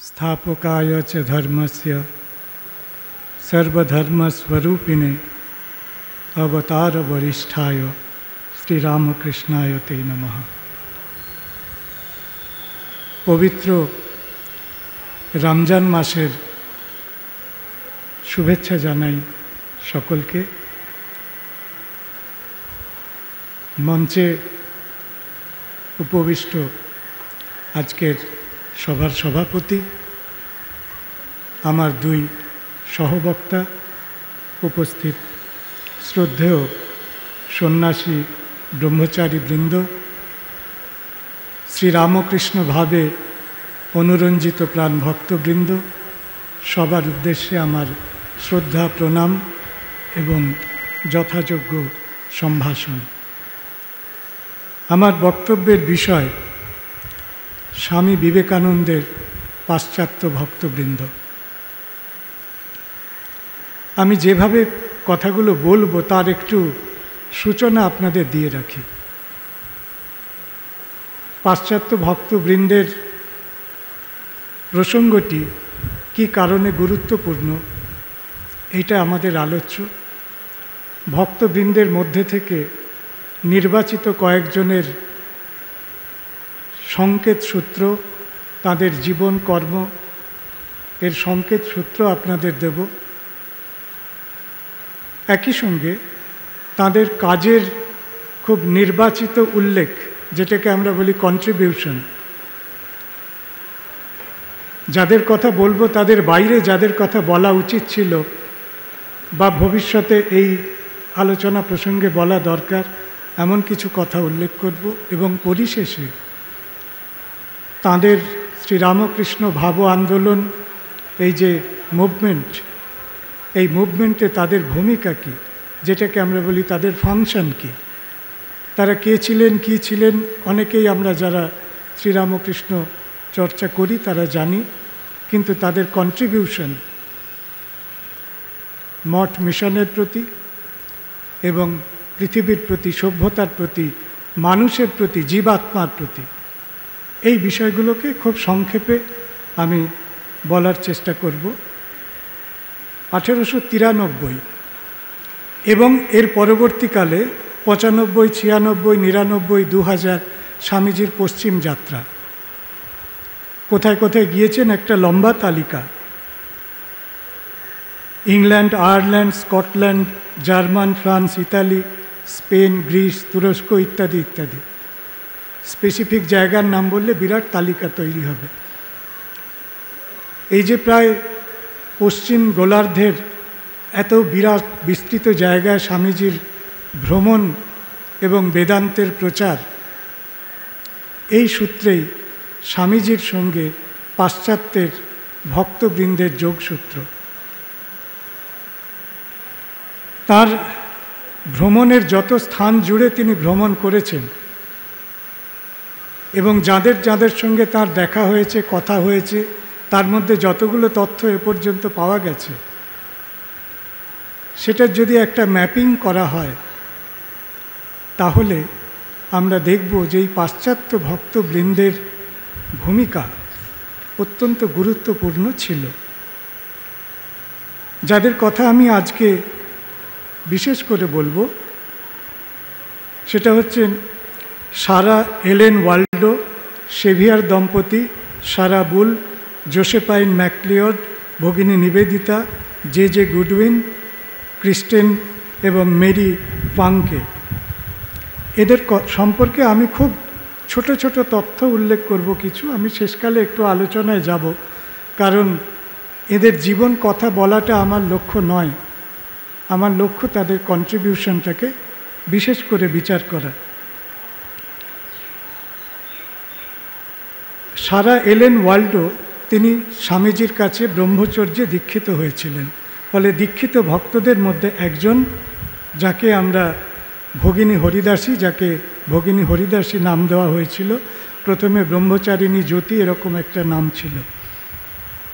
स्थापकाय च धर्मस्य सर्वधर्मस्वरूपिणे अवतार वरिष्ठाय श्रीरामकृष्णाय ते नमः। पवित्र रमजान मासेर शुभेच्छा जानाई सकलके। मंचे उपविष्ट आजकेर सभार सभापति आमार दुई सहबक्ता उपस्थित श्रद्धेय सन्यासी ब्रह्मचारी बृंद श्रीरामकृष्ण भावे अनुरंजित प्राण भक्तबृंद सबार उद्देश्ये आमार श्रद्धा प्रणाम एवं यथायोग्य सम्भाषण। आमार बक्तव्येर विषय स्वामी विवेकानंदेर पाश्चात्य भक्तबृंद। आमी जेभावे कथागुलो बोलबो तार एकटू सूचना आपनादेर दिए राखी। पाश्चात्य भक्तबृंदेर प्रसंगटी की कारणे गुरुत्वपूर्ण एटा आमादेर आलोच्य। भक्तबृंदेर मध्य थेके निर्वाचित कयेकजनेर संकेत सूत्र तादेर जीवन कर्म एर संकेत सूत्र आपनादेर देव। एकई संगे तादेर काजेर खूब निर्वाचित उल्लेख जेटाके आमरा बोली कन्ट्रिबिউশন, जादेर कथा बोलबो तादेर बाइरे जादेर कथा बला उचित छिलो बा भविष्यते एई आलोचना प्रसंगे बला दरकार एमन किछु कथा उल्लेख करब एवं परिशेषे तादेर श्रीरामकृष्ण भाव आंदोलन এই যে মুভমেন্ট, এই মুভমেন্টে তাদের ভূমিকা কী, যেটাকে আমরা বলি তাদের ফাংশন কী, তারা কে ছিলেন কী ছিলেন অনেকেই আমরা যারা শ্রীরামকৃষ্ণ চর্চা করি তারা জানি, কিন্তু তাদের কন্ট্রিবিউশন মঠ মিশনের প্রতি এবং পৃথিবীর প্রতি সভ্যতার প্রতি মানুষের প্রতি জীবাত্মার প্রতি এই বিষয়গুলোকে খুব সংক্ষেপে আমি বলার চেষ্টা করব। 1893 এবং এর পরবর্তীকালে 95, 96, 99, 2000 স্বামীজির পশ্চিম যাত্রা কোথায় কোথায় গিয়েছেন একটা লম্বা তালিকা। England, Ireland, Scotland, German, France, Italy, Spain, Greece, তুরস্ক ইত্যাদি ইত্যাদি। স্পেসিফিক জায়গার নাম বললে বিরাট তালিকা তৈরি হবে। এই যে প্রায় পশ্চিম গোলার্ধের এত বিরাট বিস্তৃত জায়গায় স্বামীজির ভ্রমণ এবং বেদান্তের প্রচার, এই সূত্রেই স্বামীজির সঙ্গে পাশ্চাত্যের ভক্তবৃন্দের যোগসূত্র। তার ভ্রমণের যত স্থান জুড়ে তিনি ভ্রমণ করেছেন এবং যাদের যাদের সঙ্গে তার দেখা হয়েছে কথা হয়েছে তার মধ্যে যতগুলো তথ্য এ পর্যন্ত পাওয়া গেছে সেটার যদি একটা ম্যাপিং করা হয় তাহলে আমরা দেখব যে এই পাশ্চাত্য ভক্তবৃন্দের ভূমিকা অত্যন্ত গুরুত্বপূর্ণ ছিল। যাদের কথা আমি আজকে বিশেষ করে বলবো সেটা হচ্ছেন সারা এলেন ওয়াল্ডো, সেভিয়ার দম্পতি, সারা বুল, জোসেফাইন ম্যাকলিওড, ভগিনী নিবেদিতা, জে জে গুডউইন, ক্রিস্টেন এবং মেরি পাংকে। এদের সম্পর্কে আমি খুব ছোট ছোট তথ্য উল্লেখ করব কিছু। আমি শেষকালে একটু আলোচনায় যাব, কারণ এদের জীবন কথা বলাটা আমার লক্ষ্য নয়। আমার লক্ষ্য তাদের কন্ট্রিবিউশনটাকে বিশেষ করে বিচার করা। সারা এলেন ওয়াল্ডো তিনি স্বামীজির কাছে ব্রহ্মচর্যে দীক্ষিত হয়েছিলেন। ফলে দীক্ষিত ভক্তদের মধ্যে একজন, যাকে আমরা ভগিনী হরিদাসী, যাকে ভগিনী হরিদাসী নাম দেওয়া হয়েছিল। প্রথমে ব্রহ্মচারিণী জ্যোতি এরকম একটা নাম ছিল।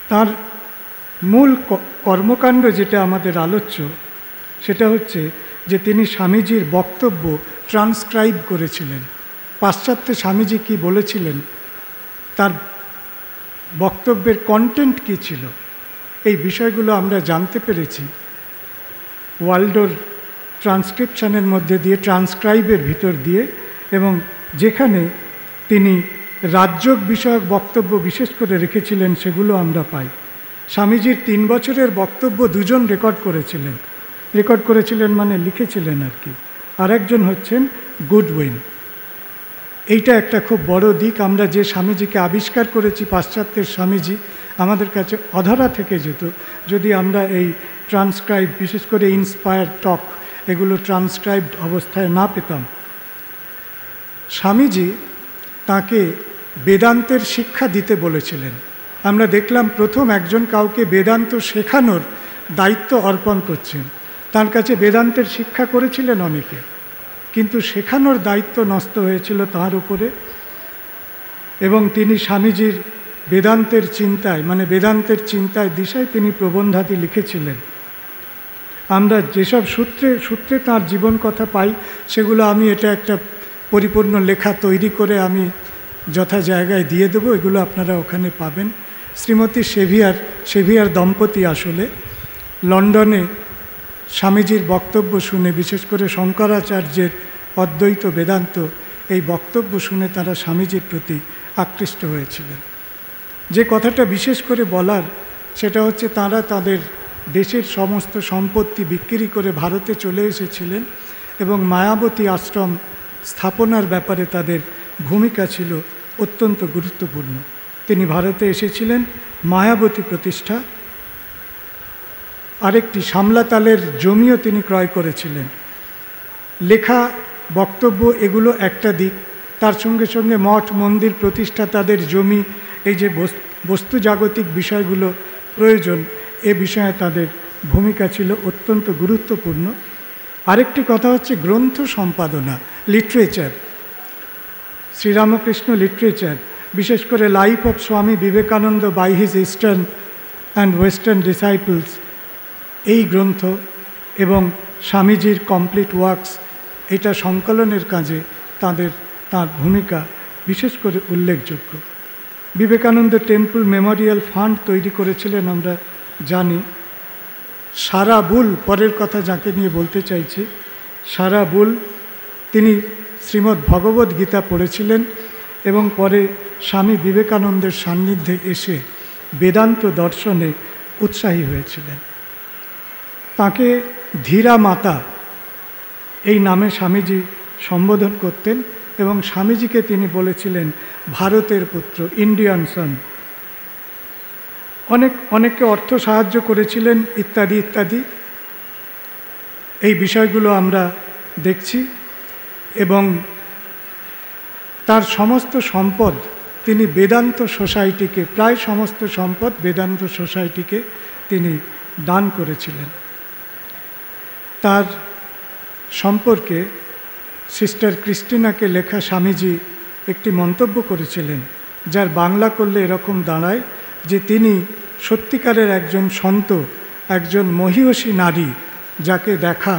তার মূল কর্মকাণ্ড যেটা আমাদের আলোচ্য সেটা হচ্ছে যে তিনি স্বামীজির বক্তব্য ট্রান্সক্রাইব করেছিলেন। পাশ্চাত্যে স্বামীজি কি বলেছিলেন তার বক্তব্যের কন্টেন্ট কী ছিল, এই বিষয়গুলো আমরা জানতে পেরেছি ওয়াল্ডোর ট্রান্সক্রিপশনের মধ্যে দিয়ে, ট্রান্সক্রাইবের ভিতর দিয়ে, এবং যেখানে তিনি রাজযোগ বিষয়ক বক্তব্য বিশেষ করে রেখেছিলেন সেগুলো আমরা পাই। স্বামীজির 3 বছরের বক্তব্য দুজন রেকর্ড করেছিলেন মানে লিখেছিলেন আর কি। আর একজন হচ্ছেন গুডউইন। এইটা একটা খুব বড় দিক। আমরা যে স্বামীজিকে আবিষ্কার করেছি, পাশ্চাত্যের স্বামীজি, আমাদের কাছে অধরা থেকে যেত যদি আমরা এই ট্রান্সক্রাইব, বিশেষ করে ইন্সপায়ার্ড টক, এগুলো ট্রান্সক্রাইবড অবস্থায় না পেতাম। স্বামীজি তাকে বেদান্তের শিক্ষা দিতে বলেছিলেন। আমরা দেখলাম প্রথম একজন কাউকে বেদান্ত শেখানোর দায়িত্ব অর্পণ করছেন। তার কাছে বেদান্তের শিক্ষা করেছিলেন অনেকে, কিন্তু শেখানোর দায়িত্ব ন্যস্ত হয়েছিল তার উপরে। এবং তিনি স্বামীজির বেদান্তের চিন্তায় দিশায় তিনি প্রবন্ধাদি লিখেছিলেন। আমরা যেসব সূত্রে তাঁর জীবন কথা পাই সেগুলো এটা একটা পরিপূর্ণ লেখা তৈরি করে আমি যথা জায়গায় দিয়ে দেব, এগুলো আপনারা ওখানে পাবেন। শ্রীমতী সেভিয়ার দম্পতি আসলে লন্ডনে স্বামীজির বক্তব্য শুনে, বিশেষ করে শঙ্করাচার্যের অদ্বৈত বেদান্ত, এই বক্তব্য শুনে তারা স্বামীজির প্রতি আকৃষ্ট হয়েছিলেন। যে কথাটা বিশেষ করে বলার সেটা হচ্ছে তারা তাদের দেশের সমস্ত সম্পত্তি বিক্রি করে ভারতে চলে এসেছিলেন এবং মায়াবতী আশ্রম স্থাপনার ব্যাপারে তাদের ভূমিকা ছিল অত্যন্ত গুরুত্বপূর্ণ। তিনি ভারতে এসেছিলেন মায়াবতী প্রতিষ্ঠা, আরেকটি সামলাতালের জমিও তিনি ক্রয় করেছিলেন। লেখা, বক্তব্য এগুলো একটা দিক, তার সঙ্গে সঙ্গে মঠ মন্দির প্রতিষ্ঠা, তাদের জমি, এই যে বস্তু জাগতিক বিষয়গুলো প্রয়োজন, এ বিষয়ে তাদের ভূমিকা ছিল অত্যন্ত গুরুত্বপূর্ণ। আরেকটি কথা হচ্ছে গ্রন্থ সম্পাদনা, লিটারেচার, শ্রীরামকৃষ্ণ লিটারেচার, বিশেষ করে life of Swami Vivekananda by his eastern and western disciples, এই গ্রন্থ এবং স্বামীজির কমপ্লিট ওয়ার্কস, এটা সংকলনের কাজে তার ভূমিকা বিশেষ করে উল্লেখযোগ্য। বিবেকানন্দ টেম্পল মেমোরিয়াল ফান্ড তৈরি করেছিলেন আমরা জানি। সারা বুল, পরের কথা যাকে নিয়ে বলতে চাইছি, সারা বুল, তিনি শ্রীমদ্ ভগবদ্ গীতা পড়েছিলেন এবং পরে স্বামী বিবেকানন্দের সান্নিধ্যে এসে বেদান্ত দর্শনে উৎসাহী হয়েছিলেন। তাকে ধীরা মাতা এই নামে স্বামীজি সম্বোধন করতেন এবং স্বামীজিকে তিনি বলেছিলেন ভারতের পুত্র, ইন্ডিয়ান সন। অনেককে অর্থ সাহায্য করেছিলেন ইত্যাদি ইত্যাদি, এই বিষয়গুলো আমরা দেখছি। এবং তার সমস্ত সম্পদ তিনি বেদান্ত সোসাইটিকে, প্রায় সমস্ত সম্পদ বেদান্ত সোসাইটিকে তিনি দান করেছিলেন। তার সম্পর্কে সিস্টার ক্রিস্টিনাকে লেখা স্বামীজি একটি মন্তব্য করেছিলেন, যার বাংলা করলে এরকম দাঁড়ায় যে তিনি সত্যিকারের একজন সন্ত, একজন মহীয়সী নারী, যাকে দেখা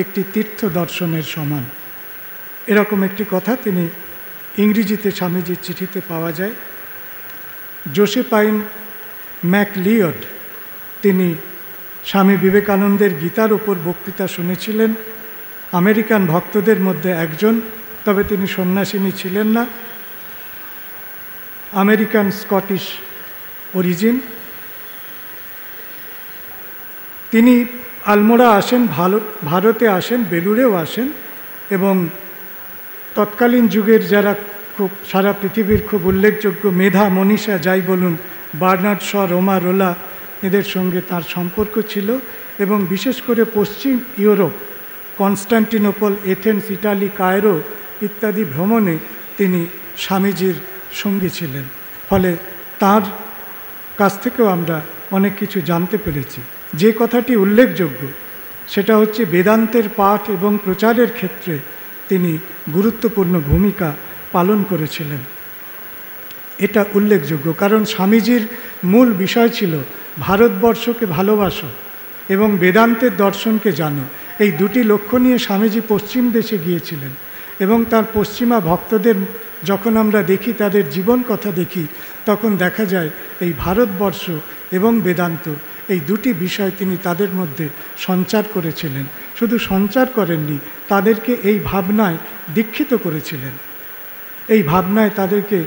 একটি তীর্থ দর্শনের সমান। এরকম একটি কথা তিনি ইংরেজিতে স্বামীজির চিঠিতে পাওয়া যায়। জোসেফাইন ম্যাকলিওড, তিনি স্বামী বিবেকানন্দের গীতার উপর বক্তৃতা শুনেছিলেন। আমেরিকান ভক্তদের মধ্যে একজন, তবে তিনি সন্ন্যাসিনী ছিলেন না, আমেরিকান স্কটিশ অরিজিন। তিনি আলমোড়া আসেন, ভারতে আসেন, বেলুড়েও আসেন এবং তৎকালীন যুগের যারা খুব সারা পৃথিবীর খুব উল্লেখযোগ্য মেধা মনীষা যাই বলুন, বার্নার্ড শ, রোমা রোলা, এদের সঙ্গে তার সম্পর্ক ছিল এবং বিশেষ করে পশ্চিম Europe, Constantinople, Athens, Italy, Cairo ইত্যাদি ভ্রমণে তিনি স্বামীজির সঙ্গী ছিলেন। ফলে তার কাছ থেকেও আমরা অনেক কিছু জানতে পেরেছি। যে কথাটি উল্লেখযোগ্য সেটা হচ্ছে বেদান্তের পাঠ এবং প্রচারের ক্ষেত্রে তিনি গুরুত্বপূর্ণ ভূমিকা পালন করেছিলেন। এটা উল্লেখযোগ্য কারণ স্বামীজির মূল বিষয় ছিল ভারতবর্ষকে ভালোবাসো এবং বেদান্তের দর্শনকে জানো। এই দুটি লক্ষ্য নিয়ে স্বামীজি পশ্চিম দেশে গিয়েছিলেন এবং তার পশ্চিমা ভক্তদের যখন আমরা দেখি, তাদের জীবন কথা দেখি, তখন দেখা যায় এই ভারতবর্ষ এবং বেদান্ত এই দুটি বিষয় তিনি তাদের মধ্যে সঞ্চার করেছিলেন। শুধু সঞ্চার করেননি, তাদেরকে এই ভাবনায় দীক্ষিত করেছিলেন, এই ভাবনায় তাদেরকে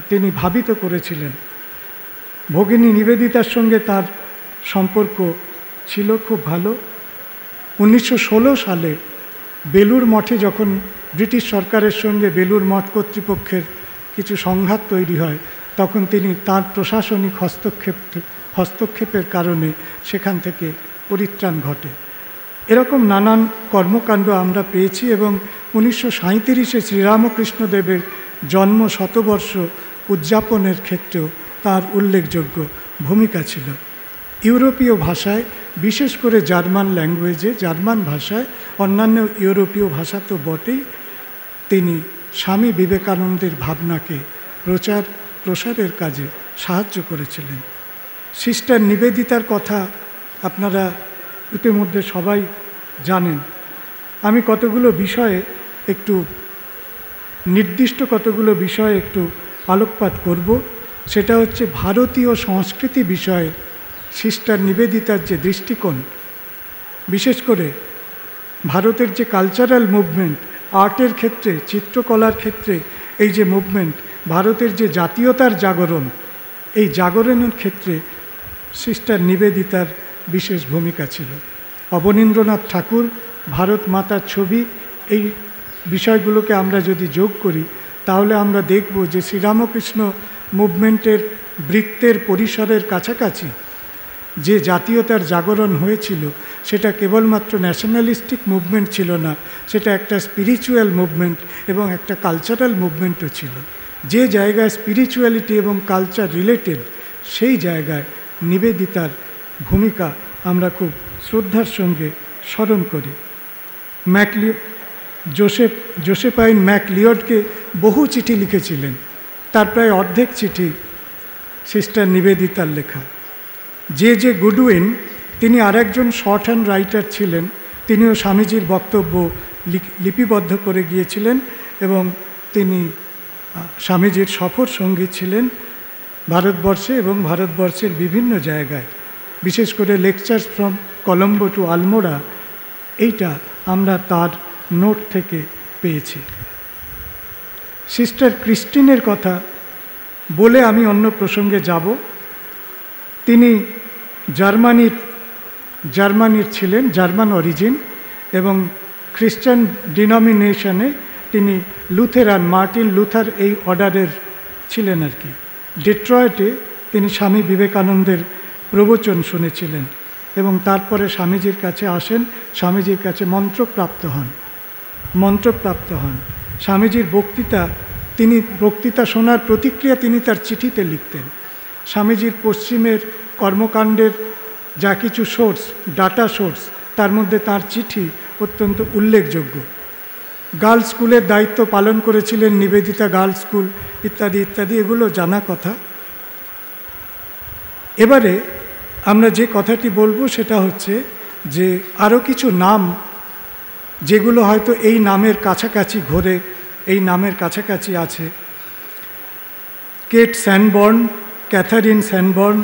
তিনি ভাবিত করেছিলেন। ভগিনী নিবেদিতার সঙ্গে তার সম্পর্ক ছিল খুব ভালো। 1916 সালে বেলুড় মঠে যখন ব্রিটিশ সরকারের সঙ্গে বেলুড় মঠ কর্তৃপক্ষের কিছু সংঘাত তৈরি হয়, তখন তিনি তার প্রশাসনিক হস্তক্ষেপের কারণে সেখান থেকে পরিত্রাণ ঘটে। এরকম নানান কর্মকাণ্ড আমরা পেয়েছি এবং 1937-এ শ্রীরামকৃষ্ণদেবের জন্ম শতবর্ষ উদযাপনের ক্ষেত্রেও তার উল্লেখযোগ্য ভূমিকা ছিল। ইউরোপীয় ভাষায়, বিশেষ করে জার্মান ল্যাঙ্গুয়েজে, জার্মান ভাষায়, অন্যান্য ইউরোপীয় ভাষা তো বটেই, তিনি স্বামী বিবেকানন্দের ভাবনাকে প্রসারের কাজে সাহায্য করেছিলেন। সিস্টার নিবেদিতার কথা আপনারা ইতিমধ্যে সবাই জানেন। আমি কতগুলো বিষয়ে একটু নির্দিষ্ট একটু আলোকপাত করব। সেটা হচ্ছে ভারতীয় সংস্কৃতি বিষয়ে সিস্টার নিবেদিতার যে দৃষ্টিকোণ, বিশেষ করে ভারতের যে কালচারাল মুভমেন্ট, আর্টের ক্ষেত্রে, চিত্রকলার ক্ষেত্রে এই যে মুভমেন্ট, ভারতের যে জাতীয়তার জাগরণ, এই জাগরণের ক্ষেত্রে সিস্টার নিবেদিতার বিশেষ ভূমিকা ছিল। অবনীন্দ্রনাথ ঠাকুর, ভারত মাতার ছবি, এই বিষয়গুলোকে আমরা যদি যোগ করি তাহলে আমরা দেখব যে শ্রীরামকৃষ্ণ মুভমেন্টের বৃত্তের পরিসরের কাছাকাছি যে জাতীয়তার জাগরণ হয়েছিল সেটা কেবলমাত্র ন্যাশনালিস্টিক মুভমেন্ট ছিল না, সেটা একটা স্পিরিচুয়াল মুভমেন্ট এবং একটা কালচারাল মুভমেন্টও ছিল। যে জায়গায় স্পিরিচুয়ালিটি এবং কালচার রিলেটেড, সেই জায়গায় নিবেদিতার ভূমিকা আমরা খুব শ্রদ্ধার সঙ্গে স্মরণ করি। জোসেফাইন ম্যাকলিওডকে বহু চিঠি লিখেছিলেন, তার প্রায় অর্ধেক চিঠি সিস্টার নিবেদিতার লেখা। জে গুডউইন, তিনি আরেকজন শর্ট হ্যান্ড রাইটার ছিলেন, তিনিও স্বামীজির বক্তব্য লিপিবদ্ধ করে গিয়েছিলেন এবং তিনি স্বামীজির সফর সঙ্গী ছিলেন ভারতবর্ষে এবং ভারতবর্ষের বিভিন্ন জায়গায়, বিশেষ করে lectures from Colombo to Almora, এইটা আমরা তার নোট থেকে পেয়েছি। সিস্টার ক্রিস্টিনের কথা বলে আমি অন্য প্রসঙ্গে যাব। তিনি জার্মানির ছিলেন, জার্মান অরিজিন, এবং খ্রিস্টান ডিনোমিনেশনে তিনি লুথেরান, মার্টিন লুথার এই অর্ডারের ছিলেন আর কি। ডেট্রয়েটে তিনি স্বামী বিবেকানন্দের প্রবচন শুনেছিলেন এবং তারপরে স্বামীজির কাছে আসেন, স্বামীজির কাছে মন্ত্রপ্রাপ্ত হন। স্বামীজির বক্তৃতা শোনার প্রতিক্রিয়া তিনি তার চিঠিতে লিখতেন। স্বামীজির পশ্চিমের কর্মকাণ্ডের যা কিছু সোর্স, ডাটা সোর্স, তার মধ্যে তার চিঠি অত্যন্ত উল্লেখযোগ্য। গার্লস স্কুলের দায়িত্ব পালন করেছিলেন নিবেদিতা, গার্লস স্কুল ইত্যাদি ইত্যাদি, এগুলো জানা কথা। এবারে আমরা যে কথাটি বলবো সেটা হচ্ছে যে আরও কিছু নাম যেগুলো হয়তো এই নামের কাছাকাছি ঘোরে, এই নামের কাছাকাছি আছে। Kate Sanborn, Katharine Sanborn,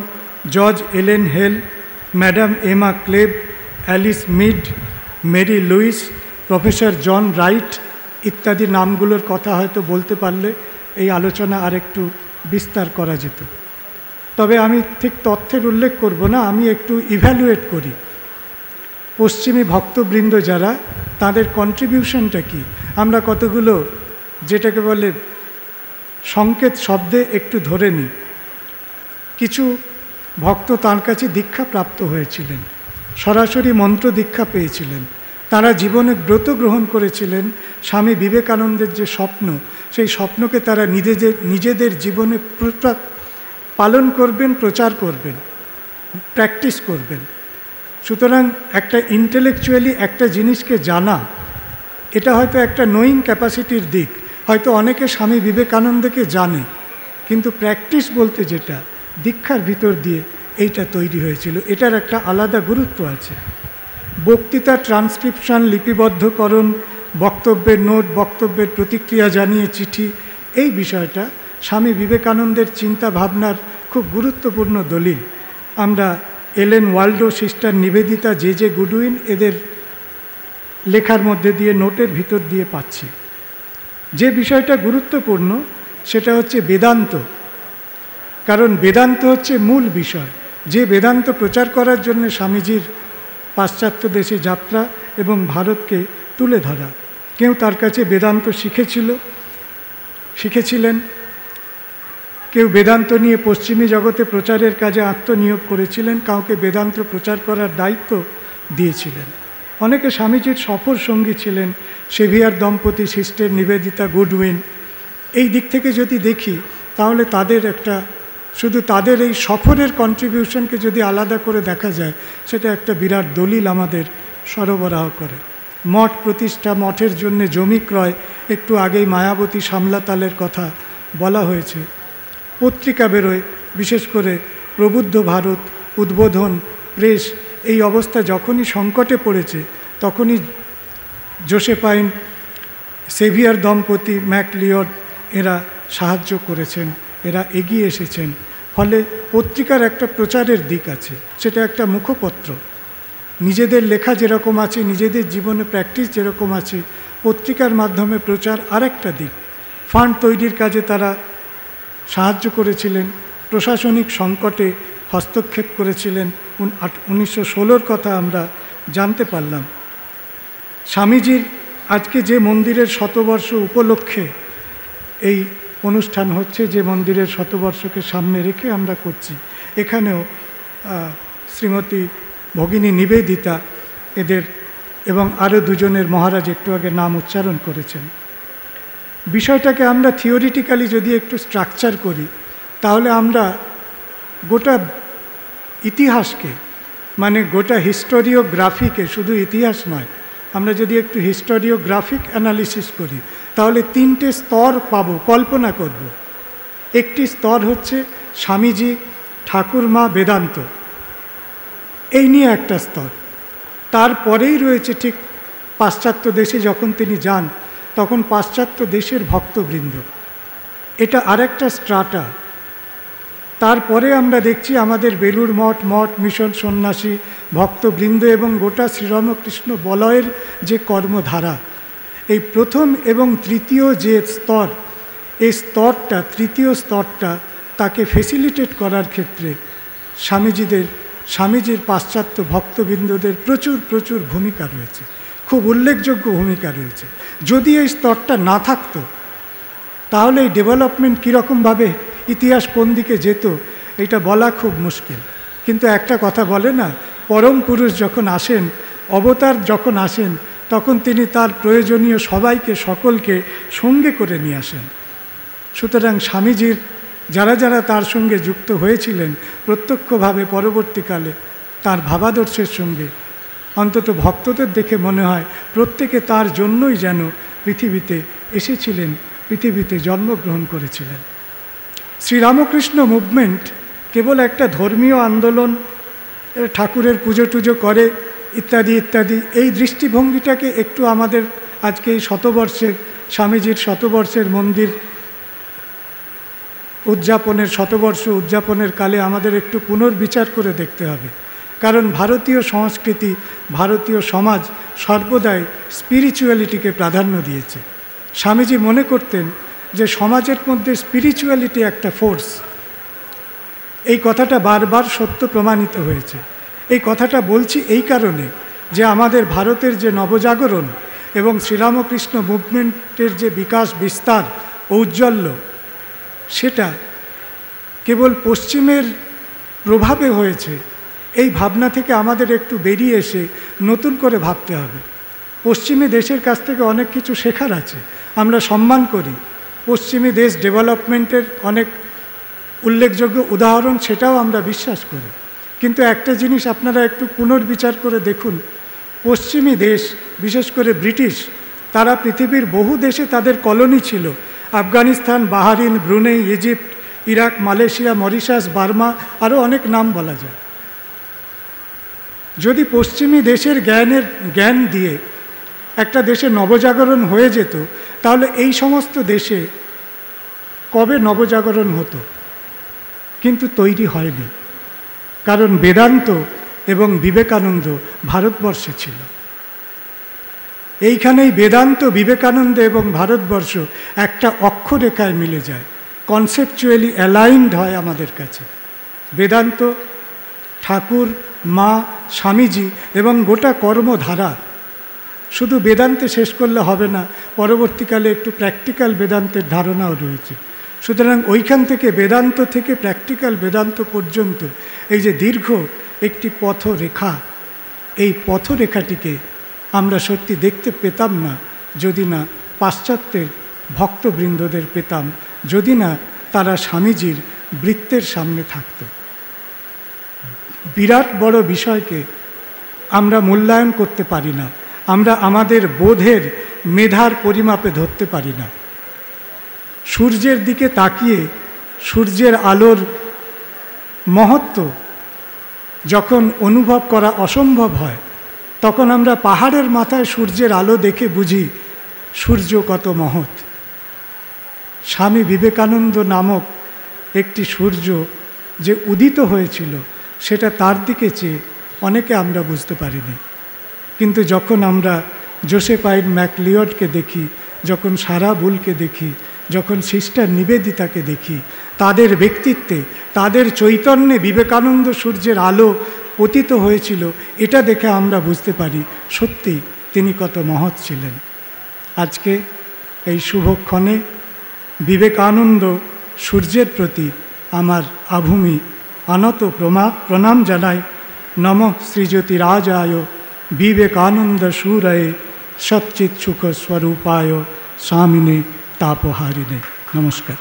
George Ellen Hale, madam Emma ক্লেব, Alice Mead, Mary Lewis, professor John Wright ইত্যাদি নামগুলোর কথা হয়তো বলতে পারলে এই আলোচনা আরেকটু বিস্তার করা যেত। তবে আমি ঠিক তথ্যের উল্লেখ করব না, আমি একটু ইভ্যালুয়েট করি পশ্চিমী ভক্তবৃন্দ যারা, তাদের কন্ট্রিবিউশনটা কি। আমরা কতগুলো যেটাকে বলে সংকেত শব্দে একটু ধরে নিই। কিছু ভক্ত তাঁর কাছে দীক্ষা প্রাপ্ত হয়েছিলেন, সরাসরি মন্ত্র দীক্ষা পেয়েছিলেন, তারা জীবনে ব্রত গ্রহণ করেছিলেন। স্বামী বিবেকানন্দের যে স্বপ্ন, সেই স্বপ্নকে তারা নিজেদের জীবনে পালন করবেন, প্রচার করবেন, প্র্যাকটিস করবেন। সুতরাং একটা ইন্টেলেকচুয়ালি একটা জিনিসকে জানা, এটা হয়তো একটা নোয়িং ক্যাপাসিটির দিক। হয়তো অনেকে স্বামী বিবেকানন্দকে জানে, কিন্তু প্র্যাকটিস বলতে যেটা দীক্ষার ভিতর দিয়ে এইটা তৈরি হয়েছিল, এটার একটা আলাদা গুরুত্ব আছে। বক্তৃতার ট্রান্সক্রিপশন, লিপিবদ্ধকরণ, বক্তব্যের নোট, বক্তব্যের প্রতিক্রিয়া জানিয়ে চিঠি, এই বিষয়টা স্বামী বিবেকানন্দের চিন্তা ভাবনার খুব গুরুত্বপূর্ণ দলিল আমরা এলেন Waldo, sister Nivedita, J Goodwin এদের লেখার মধ্যে দিয়ে, নোটের ভিতর দিয়ে পাচ্ছি। যে বিষয়টা গুরুত্বপূর্ণ সেটা হচ্ছে বেদান্ত, কারণ বেদান্ত হচ্ছে মূল বিষয়। যে বেদান্ত প্রচার করার জন্য স্বামীজির পাশ্চাত্য দেশে যাত্রা এবং ভারতকে তুলে ধরা। কেউ তার কাছে বেদান্ত শিখেছিলেন, কেউ বেদান্ত নিয়ে পশ্চিমী জগতে প্রচারের কাজে আত্মনিয়োগ করেছিলেন, কাউকে বেদান্ত প্রচার করার দায়িত্ব দিয়েছিলেন। অনেকে স্বামীজির সফর সঙ্গী ছিলেন, সেভিয়ার দম্পতি, সিস্টার নিবেদিতা, গুডউইন। এই দিক থেকে যদি দেখি তাহলে তাদের শুধু তাদের এই সফরের কন্ট্রিবিউশনকে যদি আলাদা করে দেখা যায়, সেটা একটা বিরাট দলিল আমাদের সরবরাহ করে। মঠ প্রতিষ্ঠা, মঠের জন্য জমি ক্রয়, একটু আগেই মায়াবতী সামলাতালের কথা বলা হয়েছে। পত্রিকা বেরোয়, বিশেষ করে প্রবুদ্ধ ভারত, উদ্বোধন, প্রেস। এই অবস্থা যখনই সংকটে পড়েছে তখনই জোসেফাইন, সেভিয়ার দম্পতি, ম্যাকলিওড এরা সাহায্য করেছেন, এরা এগিয়ে এসেছেন। ফলে পত্রিকার একটা প্রচারের দিক আছে, সেটা একটা মুখপত্র। নিজেদের লেখা যেরকম আছে, নিজেদের জীবনে প্র্যাকটিস যেরকম আছে, পত্রিকার মাধ্যমে প্রচার আরেকটা দিক। ফান্ড তৈরির কাজে তারা সাহায্য করেছিলেন, প্রশাসনিক সংকটে হস্তক্ষেপ করেছিলেন। 1916 কথা আমরা জানতে পারলাম। স্বামীজির আজকে যে মন্দিরের শতবর্ষ উপলক্ষে এই অনুষ্ঠান হচ্ছে, যে মন্দিরের শতবর্ষকে সামনে রেখে আমরা করছি, এখানেও শ্রীমতী ভগিনী নিবেদিতা এদের এবং আরও দুজনের মহারাজ একটু আগে নাম উচ্চারণ করেছেন। বিষয়টাকে আমরা থিওরিটিক্যালি যদি একটু স্ট্রাকচার করি, তাহলে আমরা গোটা ইতিহাসকে, মানে গোটা হিস্টোরিওগ্রাফিকে, শুধু ইতিহাস নয়, আমরা যদি একটু হিস্টোরিওগ্রাফিক অ্যানালিসিস করি তাহলে 3টে স্তর পাবো, কল্পনা করব। একটি স্তর হচ্ছে স্বামীজি, ঠাকুরমা, বেদান্ত, এই নিয়ে একটা স্তর। তারপরেই রয়েছে ঠিক পাশ্চাত্য দেশে যখন তিনি যান, তখন পাশ্চাত্য দেশের ভক্তবৃন্দ, এটা আরেকটা স্ট্রাটা। তারপরে আমরা দেখছি আমাদের বেলুড় মঠ, মিশন, সন্ন্যাসী, ভক্তবৃন্দ এবং গোটা শ্রীরামকৃষ্ণ বলয়ের যে কর্মধারা, এই প্রথম এবং তৃতীয় যে স্তর, এই স্তরটা, তৃতীয় স্তরটা, তাকে ফেসিলিটেট করার ক্ষেত্রে স্বামীজির পাশ্চাত্য ভক্তবৃন্দদের প্রচুর ভূমিকা রয়েছে, খুব উল্লেখযোগ্য ভূমিকা রয়েছে। যদি এই স্তরটা না থাকতো তাহলে এই ডেভেলপমেন্ট কীরকমভাবে, ইতিহাস কোন দিকে যেত, এটা বলা খুব মুশকিল। কিন্তু একটা কথা বলে না, পরম পুরুষ যখন আসেন, অবতার যখন আসেন, তখন তিনি তার প্রয়োজনীয় সকলকে সঙ্গে করে নিয়ে আসেন। সুতরাং স্বামীজির যারা তার সঙ্গে যুক্ত হয়েছিলেন, প্রত্যক্ষভাবে পরবর্তীকালে তার ভাবাদর্শের সঙ্গে, অন্তত ভক্তদের দেখে মনে হয় প্রত্যেকে তার জন্যই যেন পৃথিবীতে এসেছিলেন, পৃথিবীতে জন্মগ্রহণ করেছিলেন। শ্রীরামকৃষ্ণ মুভমেন্ট কেবল একটা ধর্মীয় আন্দোলন, ঠাকুরের পুজো টুজো করে ইত্যাদি ইত্যাদি, এই দৃষ্টিভঙ্গিটাকে একটু আমাদের আজকে এই স্বামীজির শতবর্ষের মন্দির শতবর্ষ উদযাপনের কালে আমাদের একটু পুনর্বিচার করে দেখতে হবে। কারণ ভারতীয় সংস্কৃতি, ভারতীয় সমাজ সর্বদাই স্পিরিচুয়ালিটিকে প্রাধান্য দিয়েছে। স্বামীজি মনে করতেন যে সমাজের মধ্যে স্পিরিচুয়ালিটি একটা ফোর্স। এই কথাটা বারবার সত্য প্রমাণিত হয়েছে। এই কথাটা বলছি এই কারণে যে আমাদের ভারতের যে নবজাগরণ এবং শ্রীরামকৃষ্ণ মুভমেন্টের যে বিকাশ, বিস্তার, ঔজ্জ্বল্য, সেটা কেবল পশ্চিমের প্রভাবে হয়েছে। এই ভাবনা থেকে আমাদের একটু বেরিয়ে এসে নতুন করে ভাবতে হবে। পশ্চিমী দেশের কাছ থেকে অনেক কিছু শেখার আছে, আমরা সম্মান করি। পশ্চিমী দেশ ডেভেলপমেন্টের অনেক উল্লেখযোগ্য উদাহরণ, সেটাও আমরা বিশ্বাস করি। কিন্তু একটা জিনিস আপনারা একটু পুনর্বিচার করে দেখুন, পশ্চিমী দেশ, বিশেষ করে ব্রিটিশ, তারা পৃথিবীর বহু দেশে তাদের কলোনি ছিল। Afghanistan, Bahrain, Brunei, Egypt, Iraq, Malaysia, Mauritius, Burma, আরও অনেক নাম বলা যায়। যদি পশ্চিমী দেশের জ্ঞান দিয়ে একটা দেশে নবজাগরণ হয়ে যেত, তাহলে এই সমস্ত দেশে কবে নবজাগরণ হতো, কিন্তু তৈরি হয়নি, কারণ বেদান্ত এবং বিবেকানন্দ ভারতবর্ষে ছিল। এইখানেই বেদান্ত, বিবেকানন্দ এবং ভারতবর্ষ একটা অক্ষরেখায় মিলে যায়, কনসেপচুয়ালি অ্যালাইনড হয় আমাদের কাছে। বেদান্ত, ঠাকুর, মা, স্বামীজি এবং গোটা কর্মধারা। শুধু বেদান্তে শেষ করলে হবে না, পরবর্তীকালে একটু প্র্যাকটিক্যাল বেদান্তের ধারণাও রয়েছে। সুতরাং ওইখান থেকে বেদান্ত থেকে প্র্যাকটিক্যাল বেদান্ত পর্যন্ত এই যে দীর্ঘ একটি পথরেখা, এই পথরেখাটিকে আমরা সত্যি দেখতে পেতাম না যদি না পাশ্চাত্যের ভক্তবৃন্দদের পেতাম, যদি না তারা স্বামীজির বৃত্তের সামনে থাকত। বিরাট বড় বিষয়কে আমরা মূল্যায়ন করতে পারি না, আমরা আমাদের বোধের মেধার পরিমাপে ধরতে পারি না। সূর্যের দিকে তাকিয়ে সূর্যের আলোর মহত্ব যখন অনুভব করা অসম্ভব হয়, তখন আমরা পাহাড়ের মাথায় সূর্যের আলো দেখে বুঝি সূর্য কত মহৎ। স্বামী বিবেকানন্দ নামক একটি সূর্য যে উদিত হয়েছিল, সেটা তার দিকে চেয়ে অনেকে আমরা বুঝতে পারিনি। কিন্তু যখন আমরা জোসেফাইন ম্যাকলিওডকে দেখি, যখন সারা বুলকে দেখি, যখন সিস্টার নিবেদিতাকে দেখি, তাদের ব্যক্তিত্বে, তাদের চৈতন্যে বিবেকানন্দ সূর্যের আলো পতিত হয়েছিল, এটা দেখে আমরা বুঝতে পারি সত্যি তিনি কত মহৎ ছিলেন। আজকে এই শুভক্ষণে বিবেকানন্দ সূর্যের প্রতি আমার আভূমি আনত প্রণাম জানাই। নমঃ শ্রীজ্যোতিরাজায় বিবেকানন্দ সুরয়ে সচ্চিৎ সুখ স্বরূপায় স্বামিনে তাপহারিণে। নমস্কার।